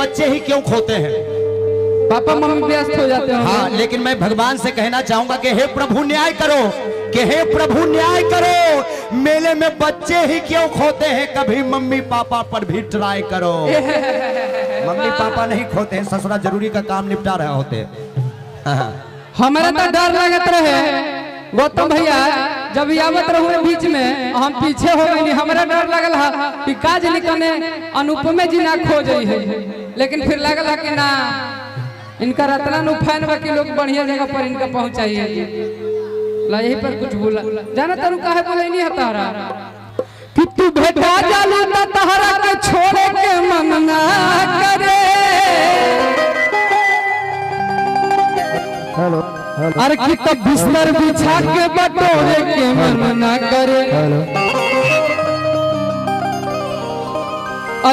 बच्चे ही क्यों खोते हैं? पापा मम्मी व्यस्त हो जाते हैं। हाँ, लेकिन मैं भगवान से कहना चाहूंगा कि हे प्रभु न्याय करो, कि हे प्रभु न्याय करो। मेले में बच्चे ही क्यों खोते हैं? कभी मम्मी पापा पर भी ट्राई करो। मम्मी पापा नहीं खोते हैं, ससुरा जरूरी का काम निपटा रहे होते। हमारा तो डर लगत रहे गौतम भैया, जब आवत रहुए बीच में हम पीछे हो गई। हमारा डर लगल है कि काज निकने अनुपमे जी ना खो जाई है, लेकिन फिर लगल है कि ना इनका रत्ना नुफान बाकी लोग बढ़िया जगह पर इनका पहुंचाइए। यही पर कुछ बोला जाना तारू काहे बोले नहीं है तारा कि तू भेटा जालू ना तहरा के छोड़े के मन ना करे। हेलो अरे कि तब बिस्तर बिछा के बटोरे के मन ना करे।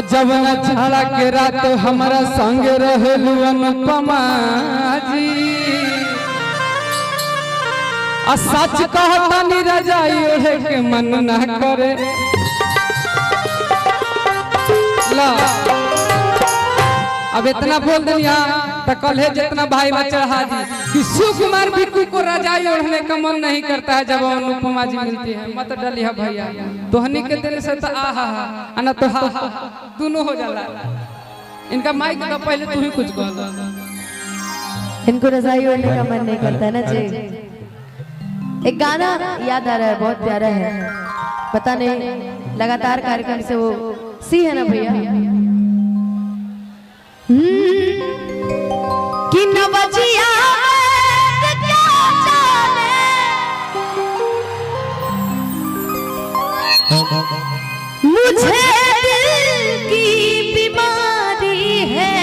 जब न झाड़ा के रात हमारा संग रहेलू अनुपमा जी। सच कहता नी रजाई ओढ़े के मन ना करे। ला अब इतना बोल दिया तो कल है जितना भाई में चढ़ा दी कि सुकुमार बिक्कू को रजाई ओढ़ने का मन नहीं करता है जब अनुपमा जी मिलती है। मत डली है भैया, तोहनी के दिल से तो आहा हा ना तो हा दोनों हो जाला। इनका माइक तो पहले तू ही कुछ कह। इनको रजाई ओढ़ने का मन नहीं करता है ना जी। एक गाना याद आ रहा है, बहुत प्यारा है। पता नहीं लगातार कार्यक्रम से वो सी है ना भैया कि नवजिया मुझे दिल की बीमारी है,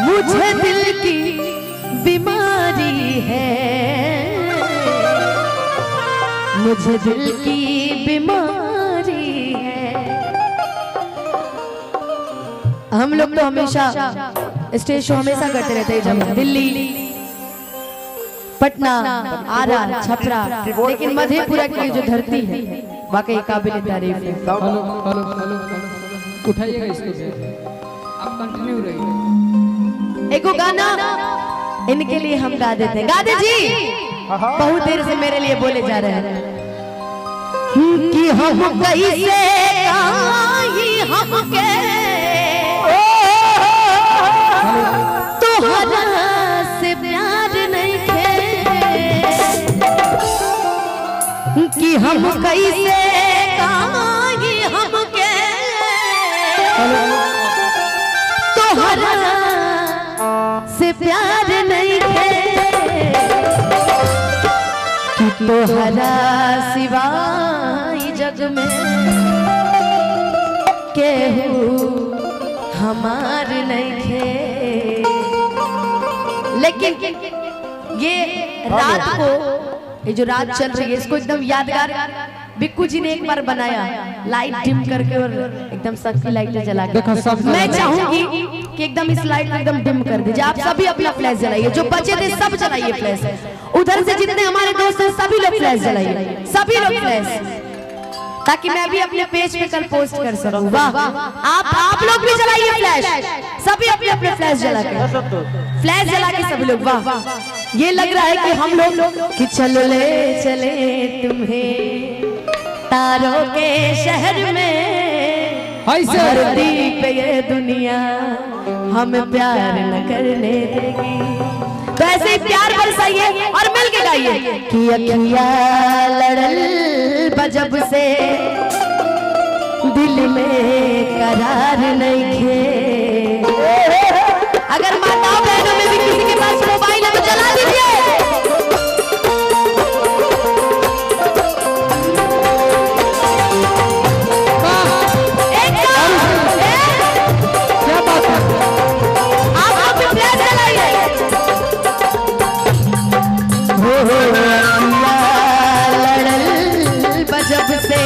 मुझे दिल की बीमारी है, मुझे दिल की बीमारी है। हम लोग तो हमेशा स्टेज शो हमेशा करते रहते हैं, जब दिल्ली, पटना, आरा, छपरा, लेकिन मधेपुरा की जो धरती है वाकई काबिल तारीफ है। उठाइएगा इसको, आप कंटिन्यू रहिए। एक गाना इनके लिए हम गा देते हैं। गा दे जी, बहुत देर से मेरे लिए बोले जा रहे हैं कि हम कैसे हमके तोहरा से प्यार नहीं थे, कि हम कैसे हमके तोहरा से प्यार नहीं थे, कि तोहरा सिवाय जग में केहू हमार नहीं थे। लेकिन ये रात को, ये जो रात चल रही है इसको एकदम यादगार बिक्कू जी ने एक बार बनाया, लाइट डिम करके और एकदम सबकी लाइटें जला के। मैं चाहूंगी कि एकदम इस लाइट को एकदम डिम कर दीजिए। आप सभी अपना फ्लैश जलाइए, जो बचे थे सब जलाइए फ्लैश। उधर से जितने हमारे दोस्त हैं सभी लोग फ्लैश जलाइए, सभी लोग फ्लैश, ताकि मैं भी अपने पेज पे कल पोस्ट कर सकूं। वाह, आप लोग भी जलाइए फ्लैश, सभी अपने अपने फ्लैश जला के, फ्लैश जला के सभी लोग। वाह, ये लग रहा है कि हम लोग कि चले तुम्हें तारों के शहर में, धरती पे ये दुनिया हमें प्यार न करने देगी। तो ऐसे ही प्यार बरसाइए और मिल के गाइए कि अखिया लड़ल बजब से दिल में करार नहीं खे। अगर माताओं बहनों में भी किसी के पास मोबाइल है तो जला दीजिए। जब से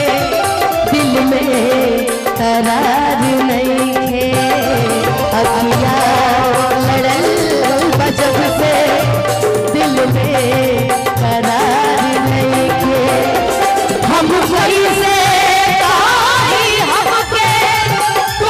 दिल में करार नहीं है, अखिया लड़ल जब से दिल में करार नहीं है। हम कैसे हमके तो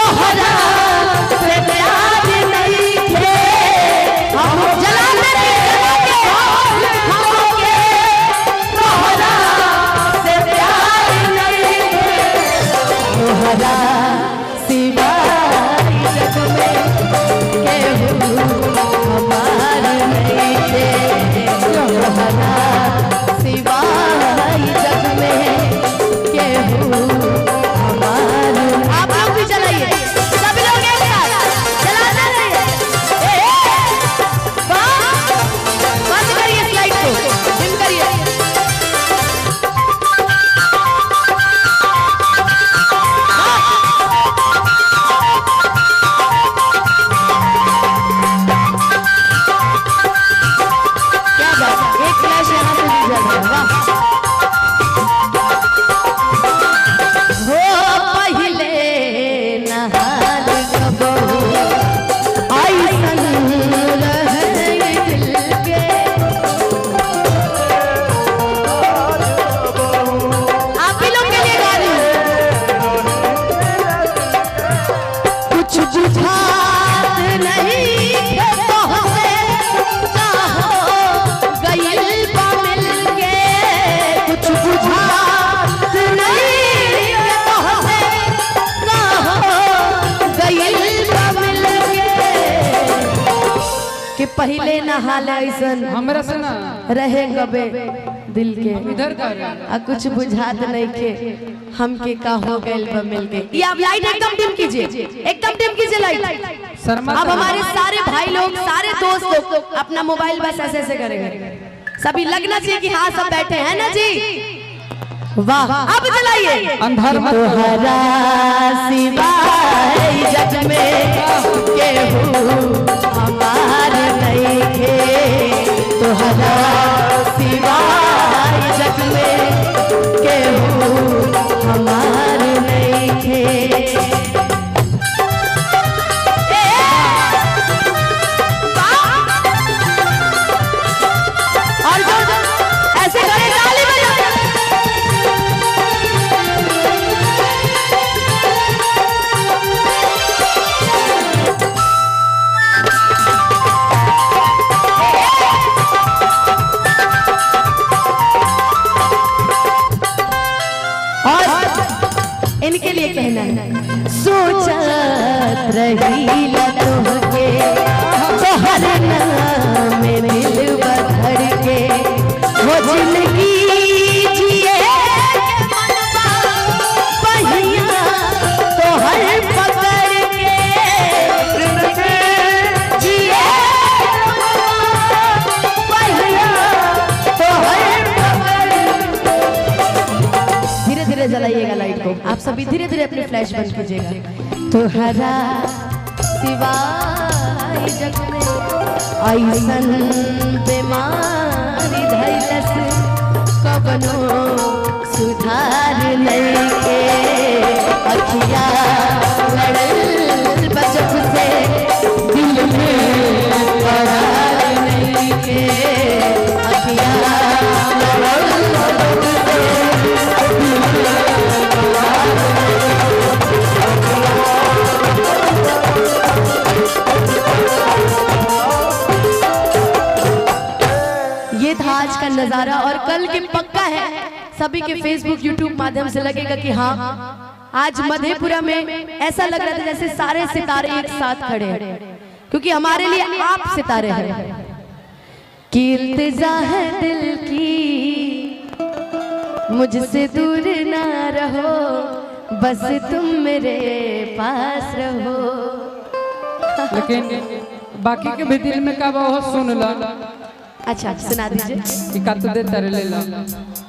कुछ बुझात नहीं है तोहसे कहो गइल बा मिलके कुछ बुझात नहीं है तोहसे कहो गइल बा मिलके कि पहले नहाले ऐसन हमरा से ना रहे गबे दिल के इधर कर आ कुछ बुझात नहीं के हमके का हो गइल बा मिल के। ये आप लाइट एकदम डिम कीजिए, एकदम डिम कीजिए लाइट। शर्मा अब हमारे सारे भाई लोग सारे दोस्त लोग अपना मोबाइल बस ऐसे ऐसे करेंगे, सभी लगना चाहिए कि हाँ सब बैठे हैं ना जी। वाह अब जलाइए। अंधार मत तोहरा सिवाय जग में केहू हमार नहीं है, तोहरा सिवाय जग में केहू हमार नहीं है। और जो ऐसे करे ताली बजाओ। इनके लिए कहना है सोचत रही तोहके तोहर नाम में दिल बधर के वो जिंदगी जिए मनवा पहिया तोहर पकड़ के जिए पहिया तोहर धीरे धीरे जलाइएगा लाइट को, आप सभी धीरे धीरे अपने फ्लैश बंद कीजिएगा। तोहरा सिवाय जग में ऐसन बीमारी धैलस कबनो सुधार नहीं के अखिया लड़ल बजब से दिल में करार नहीं के अखिया लड़ल बजब से ये था आज का नजारा। और कल के पक्का है सभी के फेसबुक यूट्यूब माध्यम से लगेगा कि हाँ आज मधेपुरा में ऐसा लग रहा था जैसे सारे सितारे एक साथ खड़े हैं, क्योंकि हमारे लिए आप सितारे हैं। कि इल्तिजा है दिल की मुझसे दूर ना रहो, बस तुम मेरे पास रहो। लेकिन बाकी के भी दिल में का वो सुन ला। अच्छा सुना दीजिए। कि का तो दे तारे ले ला।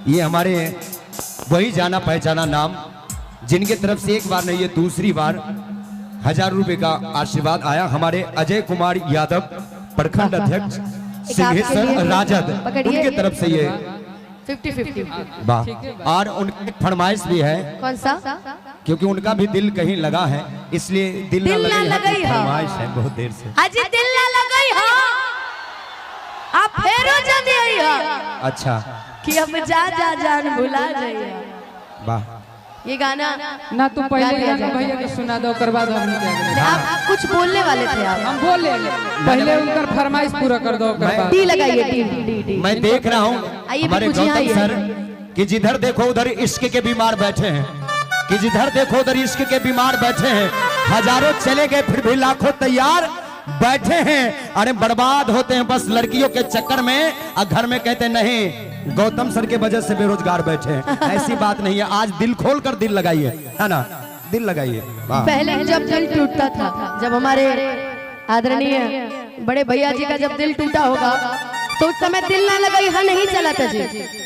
ये हमारे वही जाना पहचाना नाम जिनके तरफ से एक बार नहीं ये दूसरी बार 1000 रुपए का आशीर्वाद आया, हमारे अजय कुमार यादव प्रखंड अध्यक्ष सिंहेश्वर राजद, उनके तरफ से ये 50-50 वाह। और उनकी फरमाइश भी है, कौन सा? क्योंकि उनका भी दिल कहीं लगा है, इसलिए दिल ना लगे फरमाइश है बहुत देर से। अजी दिल ना लगई हो, आप फेरो जल्दी आई हो। अच्छा कि अब जा जा जान भुला जाइए। वाह। ये गाना ना तू पहले गाना भैया को सुना दो, कर बाद हम क्या करें। आप कुछ बोलने वाले थे आप। हम बोले पहले उनका फरमाइश पूरा कर दो, कर बाद टी लगाइए टी। मैं देख रहा हूँ हमारे गौतम सर कि जिधर देखो उधर इश्क के बीमार बैठे हैं, कि जिधर देखो उधर इश्क के बीमार बैठे हैं। हजारों चले गए फिर भी लाखों तैयार बैठे हैं। अरे बर्बाद होते हैं बस लड़कियों के चक्कर में, और घर में कहते नहीं गौतम सर के वजह से बेरोजगार बैठे हैं। ऐसी बात नहीं है, आज दिल खोल कर दिल लगाइए, है ना, दिल लगाइए। पहले जब दिल टूटता था, जब हमारे आदरणीय बड़े भैया जी का जब दिल टूटा होगा तो उस समय दिल ना लगाई हाँ नहीं चला था जी।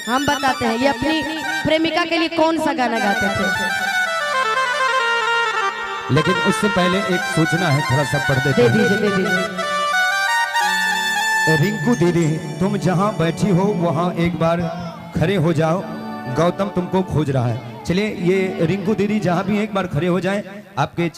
हम बताते हैं ये अपनी प्रेमिका के लिए कौन सा गाना गाते थे। लेकिन उससे पहले एक सूचना है, थोड़ा सा पढ़ देते दे हैं। दीजिए दे दीजिए। रिंकू दीदी तुम जहां बैठी हो वहां एक बार खड़े हो जाओ, गौतम तुमको खोज रहा है। चलिए ये रिंकू दीदी जहां भी एक बार खड़े हो जाएं, आपके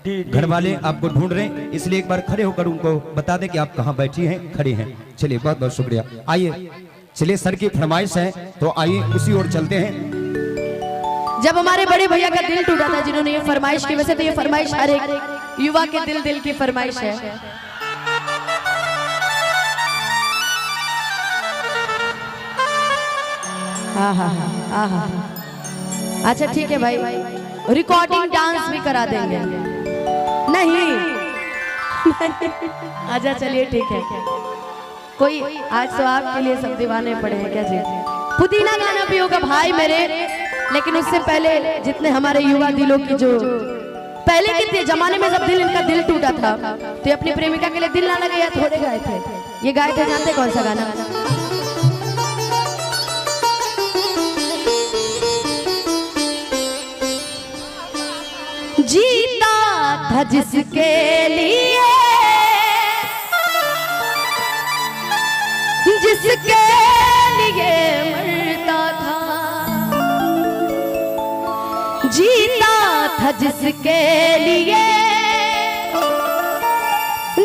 घर वाले आपको ढूंढ रहे हैं, इसलिए एक बार खड़े होकर उनको बता दें कि आप कहां बैठी हैं, खड़े हैं। चलिए बहुत बहुत शुक्रिया। आइए चलिए सर की फरमाइश है तो आइए उसी ओर चलते हैं। जब हमारे बड़े भैया का दिल टूटा था, जिन्होंने ये फरमाइश की, वैसे तो ये फरमाइश हर एक युवा के दिल की फरमाइश है। अच्छा ठीक है भाई, रिकॉर्डिंग डांस भी करा देंगे। नहीं अच्छा चलिए ठीक है, कोई आज तो आपके लिए सब दीवाने पड़े हैं क्या जी। पुदीना गाना भी होगा भाई मेरे, लेकिन उससे पहले जितने हमारे युवा दिलों की जो पहले के जमाने में जब इनका दिल टूटा था तो अपनी प्रेमिका के लिए दिल ना लगे या थोड़े गाए थे, ये गाए थे, जानते कौन सा गाना? जीता था जिसके लिए, जिसके लिए मरता था, जीता था जिसके लिए,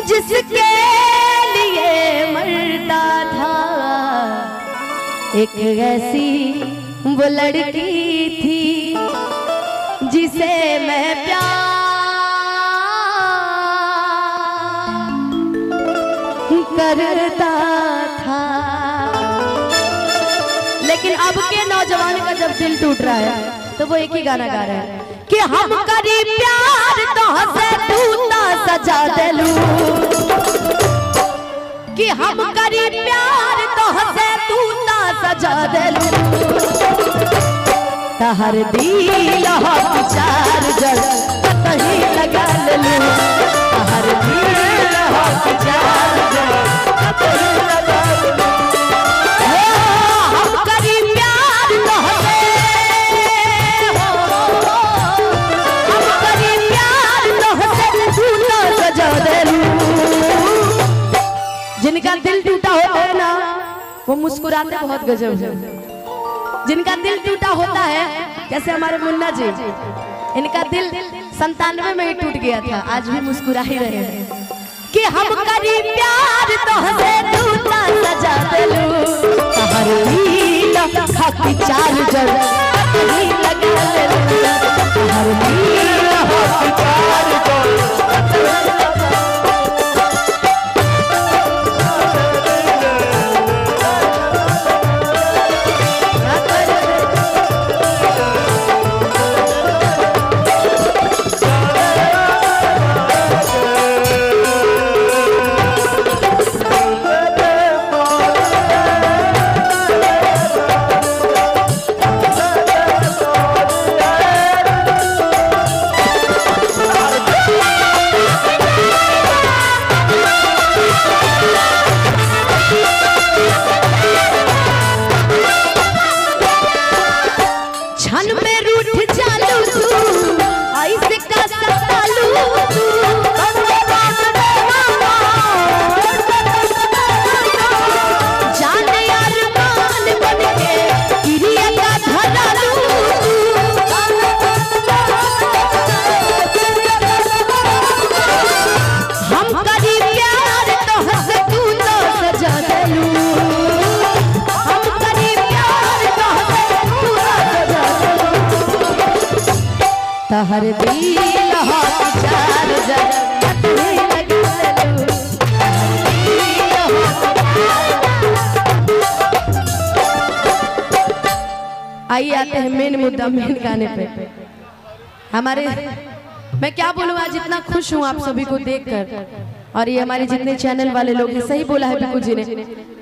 जिसके लिए मरता था। एक ऐसी वो लड़की थी जिसे मैं प्यार करता था। लेकिन अब के नौजवान का जब दिल टूट रहा है तो वो एक ही गाना गा रहा है कि हम करी प्यार तो हंसे तू ना सजा देलू, कि हम करी प्यार तो हंसे तू ना सजा देलू। तहर दिल हो विचार जल कहीं लगा लूं, तहर दिल हो विचार जल कहीं लगा लूं। हम करी प्यार तो हंसे, हम करी प्यार तो हंसे तू ना सजा देलू। जिनका दिल टूटा होता है ना वो मुस्कुराते बहुत गजब है। जिनका दिल टूटा होता है, जैसे हमारे मुन्ना जी, इनका दिल 97 में ही टूट गया था, आज भी मुस्कुरा ही रहे हैं कि हम करी प्यार तो हंसे तू ना सजा देलू। तहर दिल खाकी चार जल कहीं लगा लेलू, तहर दिल खाकी चार जल। तहर दिल हो विचार जल कहीं लगा लूं। आइए आते हैं मेन मुद्दा, मेन गाने पे। हमारे मैं क्या बोलूँ, आज इतना खुश हूँ आप सभी को देखकर, और ये हमारे जितने चैनल वाले लोग हैं, सही बोला है बिल्कुल जी ने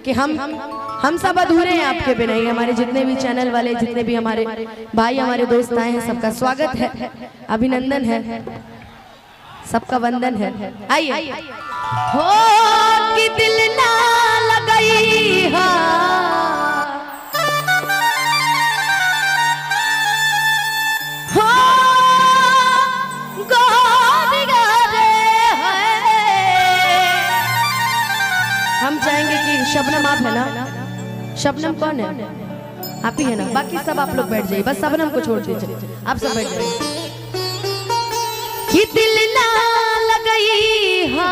कि हम सब अधूरे हैं आपके बिना ही। हमारे जितने भी चैनल वाले, जितने भी हमारे भाई, हमारे दोस्त आए हैं, सबका स्वागत है, अभिनंदन है, सबका वंदन है। आइए। हो कि दिल ना लगई हा, हो गोरी गारे है। हम चाहेंगे कि शबनम आप है ना, शबनम कौन है? आप ही है ना, बाकी सब आप लोग बैठ जाइए, बस शबनम को छोड़ दीजिए, आप सब बैठ जाइए। कि दिल ना लगई हा,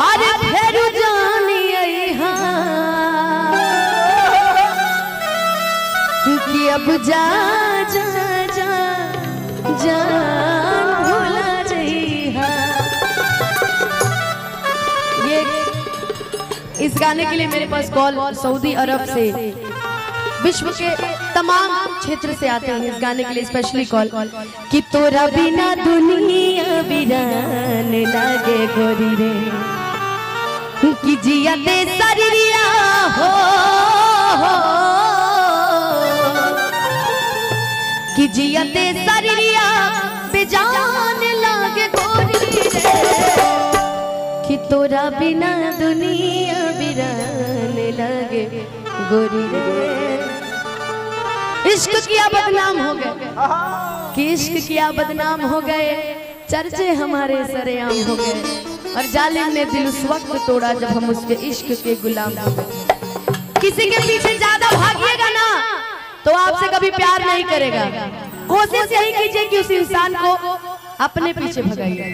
अरे फेर जानी आई हा, जा जा जा जान भुला जइहा। ये इस गाने के लिए मेरे पास कॉल सऊदी अरब से, विश्व के तमाम क्षेत्र से आते हैं इस गाने के लिए स्पेशली कॉल। कि तोरा बिना दुनिया वीरान लागे गोरी रे, कि जिया दे सरिया हो, कि जिया दे सरिया बेजान लागे गोरी रे, कि तोरा बिना दुनिया वीरान लागे गोरी रे। इश्क किया बदनाम हो गए, कि इश्क किया बदनाम हो गए, चर्चे हमारे सरेआम हो गए, और जालिम ने दिल उस वक्त तोड़ा जब हम उसके इश्क के गुलाम हो गए। किसी के पीछे ज्यादा भागिएगा ना तो आपसे कभी प्यार नहीं करेगा। कोशिश यही कीजिए कि उस इंसान को अपने पीछे भगाइए।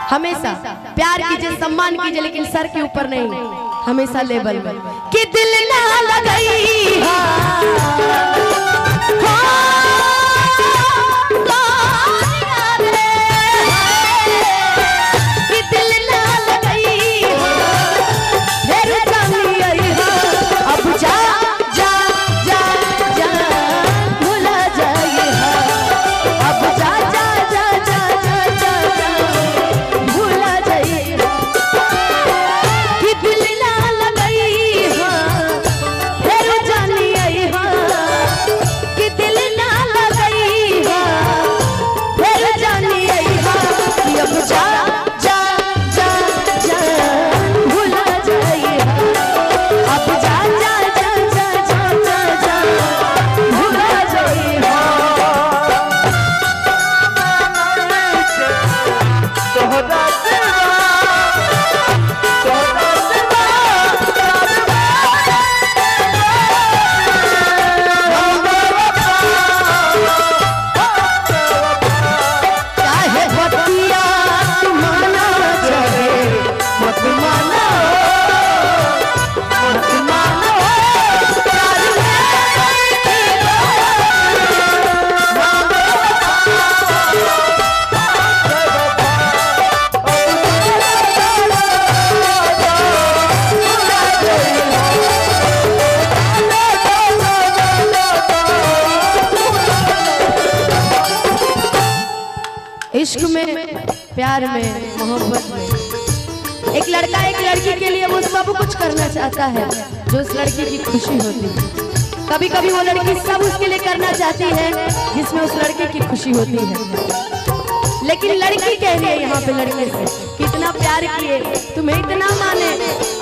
हमेशा प्यार कीजिए, सम्मान कीजिए, लेकिन सर के ऊपर नहीं, हमेशा लेवल में। कि दिल ना लगाई इश्क में, प्यार में, मोहब्बत में एक लड़का एक लड़की के लिए वो सब कुछ करना चाहता है जो उस लड़की की खुशी होती है। कभी कभी वो लड़की सब उसके लिए करना चाहती है जिसमें उस लड़के की खुशी होती है। लेकिन लड़की कह रही है यहाँ पे लड़के से कि इतना प्यार किए, तुम्हें इतना माने,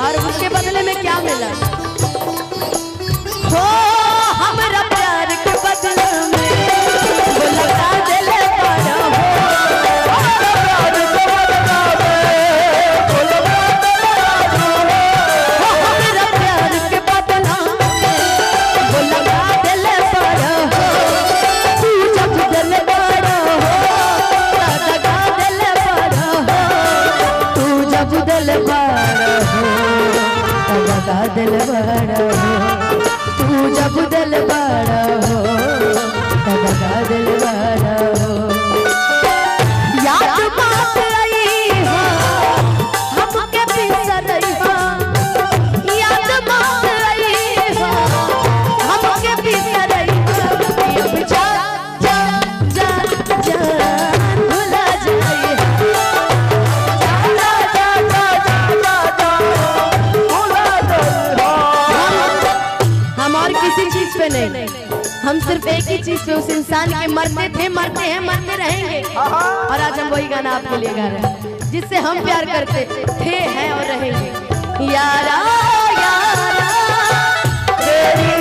और उसके बदले में क्या मिला? हो हमारा प्यार के बदले में वो लगा दिले पारा हो, दिल बड़ा हो तू जब दिल बड़ा हो, तब दिल बड़ा हो। याद बात आई हो हमके बिसर रही हो, याद बात आई हो हमके बिसर रही हो। अब जा जा जा जा भुला जाए, किसी चीज पे नहीं, हम सिर्फ एक ही चीज पे, उस इंसान के मरते थे, मरते हैं, मरते रहेंगे। और आज हम वही गाना आपके लिए गा रहे हैं जिससे हम प्यार करते थे, हैं और रहेंगे। यारा यारा तेरी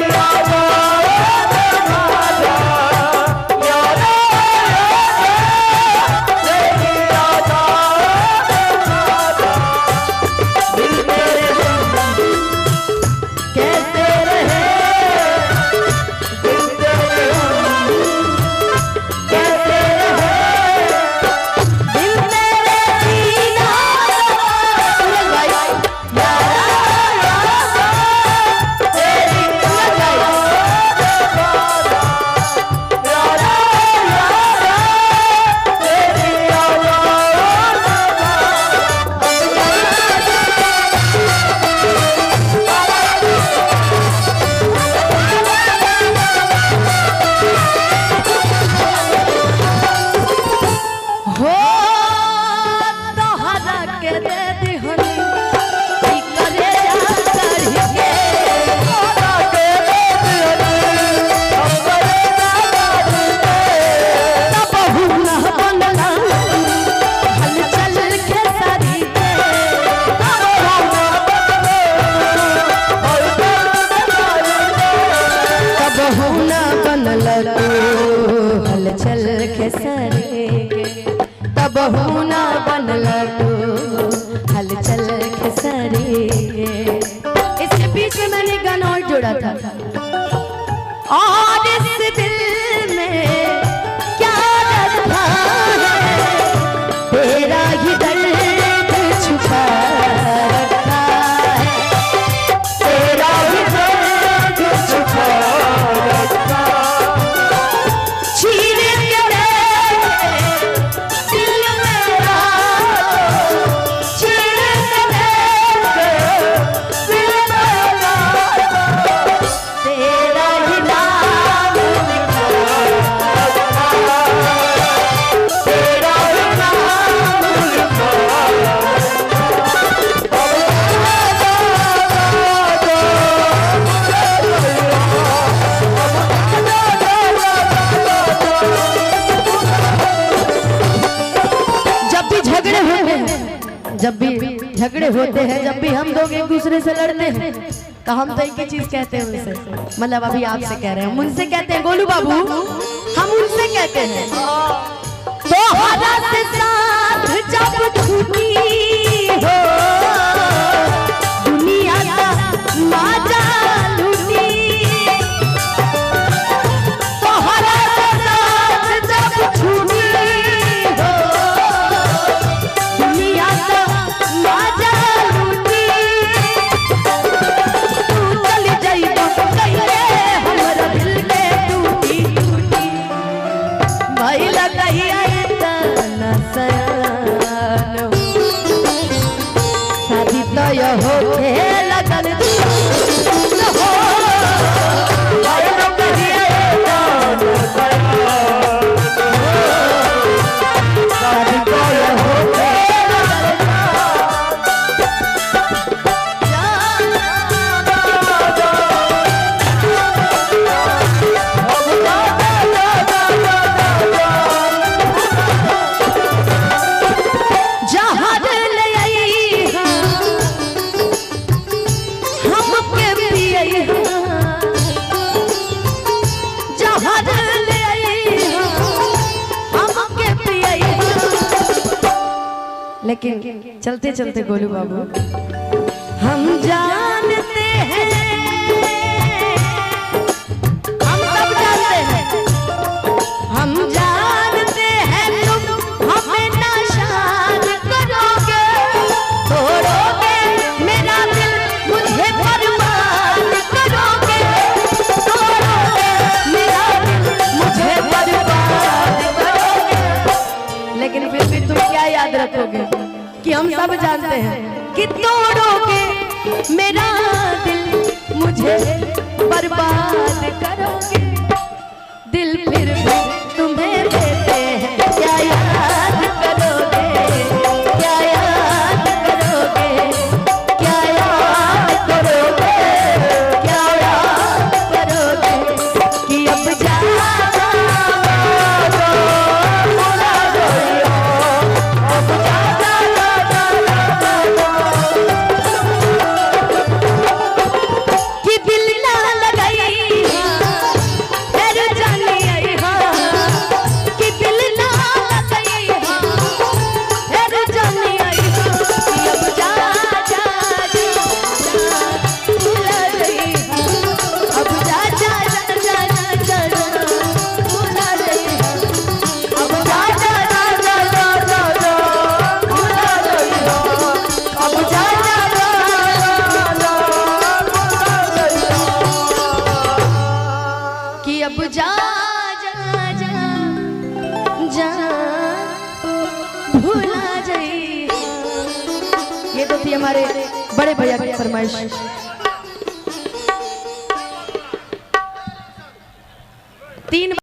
खेसरे के तब होना बनला तो हलचल खेसरे के। इसके बीच में मैंने गाना और जोड़ा था, और इस दिल में क्या रखा है तेरा ही दर्द छुपा रखा है, तेरा ही दर्द छुपा रखा। चीर के दिल मेरा, चीर के दिल मेरा, तेरा ही नाम लिखा रखा, तेरा ही नाम लिखा जब भी झगड़े होते हैं, जब भी हम लोग एक दूसरे से लड़ते हैं तो हम तो एक ही चीज कहते हैं उनसे, मतलब अभी आपसे कह रहे हैं, हम उनसे कहते हैं गोलू बाबू, हम उनसे कहते हैं तो हरा से साथ जब छूटी हो दुनिया का माजा लूटी, तो हरा से साथ जब छूटी हो दुनिया का माजा लूटी, तू चल जाइबा कहिए हमरा दिल के टूटी टूटी, भाई लगाइए तना सयान शादी तो ये होके लगन हो, भाई लगाइए तना सयान शादी तो ये होके लेकिन चलते चलते गोलू बाबू हम जानते हैं, हम सब जानते हैं, हम जानते हैं तुम हमें नाशाद करोगे, तोड़ोगे मेरा दिल मुझे बर्बाद करोगे, तोड़ोगे मेरा दिल मुझे बर्बाद करोगे। लेकिन फिर भी तुम क्या याद रखोगे कि हम सब जानते हैं कि तोड़ोगे मेरा दिल मुझे बर्बाद करोगे, दिल फिर भी तुम्हें देते हैं, क्या याद करोगे, क्या याद करोगे, क्या याद करोगे, क्या याद करोगे कि अब जा भूला जाइए। ये तो थी हमारे बड़े भैया की फरमाइश। तीन